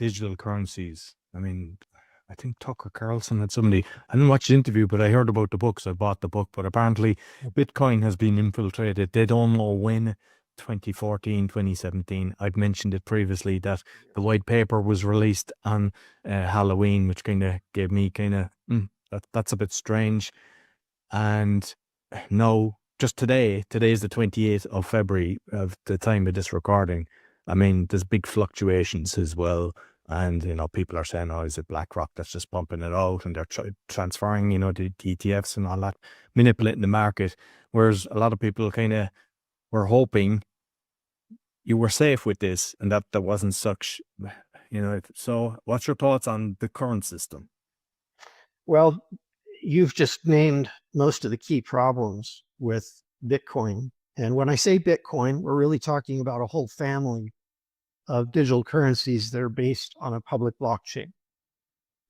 digital currencies. I mean, I think Tucker Carlson had somebody, I didn't watch the interview, but I heard about the book, so I bought the book. But apparently, Bitcoin has been infiltrated. They don't know when. 2014, 2017. I've mentioned it previously that the white paper was released on Halloween, which kind of gave me that's a bit strange. And no, just today is the 28th of February of the time of this recording. I mean, there's big fluctuations as well. And, people are saying, oh, is it BlackRock that's just pumping it out? And they're transferring, the ETFs and all that, manipulating the market. Whereas a lot of people kind of were hoping you were safe with this and that there wasn't such, So what's your thoughts on the current system? Well, you've just named most of the key problems with Bitcoin. And when I say Bitcoin, we're really talking about a whole family of digital currencies that are based on a public blockchain.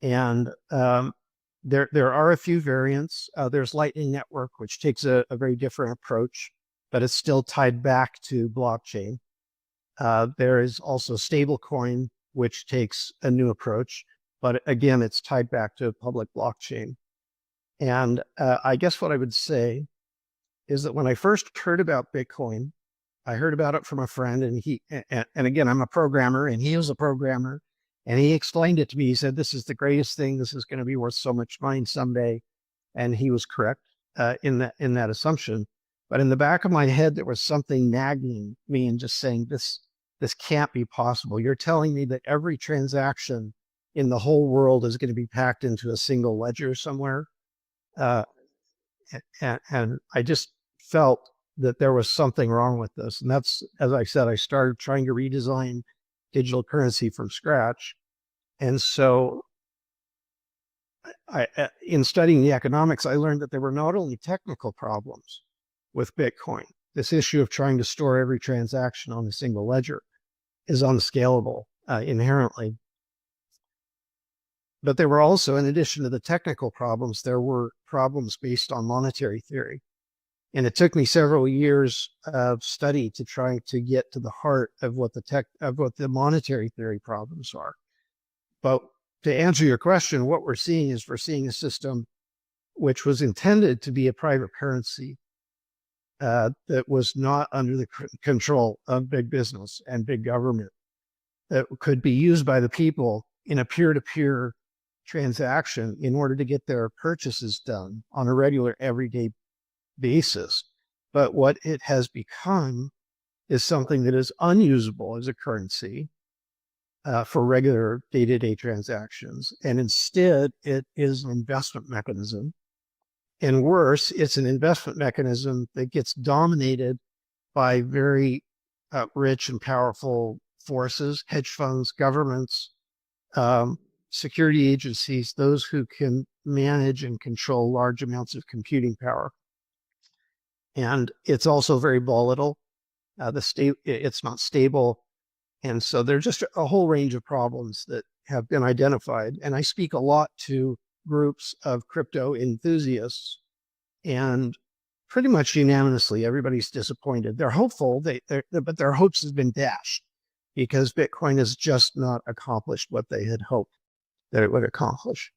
And there are a few variants. There's Lightning Network, which takes a very different approach, but it's still tied back to blockchain. There is also stablecoin, which takes a new approach, but again, it's tied back to a public blockchain. And I guess what I would say is that when I first heard about Bitcoin, I heard about it from a friend, and again, I'm a programmer, and he was a programmer, and he explained it to me. He said, "This is the greatest thing. This is going to be worth so much money someday," and he was correct in that assumption. But in the back of my head, there was something nagging me and just saying, "This can't be possible. You're telling me that every transaction in the whole world is going to be packed into a single ledger somewhere?" And I just felt that there was something wrong with this. And that's, as I said, I started trying to redesign digital currency from scratch. And so in studying the economics, I learned that there were not only technical problems with Bitcoin. This issue of trying to store every transaction on a single ledger is unscalable inherently. But there were also, in addition to the technical problems, there were problems based on monetary theory. And it took me several years of study to try to get to the heart of what the monetary theory problems are. But to answer your question, what we're seeing a system which was intended to be a private currency that was not under the control of big business and big government, that could be used by the people in a peer-to-peer transaction in order to get their purchases done on a regular, everyday basis. But what it has become is something that is unusable as a currency for regular day-to-day transactions. And instead, it is an investment mechanism. And worse, it's an investment mechanism that gets dominated by very rich and powerful forces, hedge funds, governments, security agencies, those who can manage and control large amounts of computing power. And it's also very volatile. It's not stable. And so there's just a whole range of problems that have been identified. And I speak a lot to groups of crypto enthusiasts, and pretty much unanimously, everybody's disappointed. They're hopeful, but their hopes have been dashed because Bitcoin has just not accomplished what they had hoped that it would accomplish.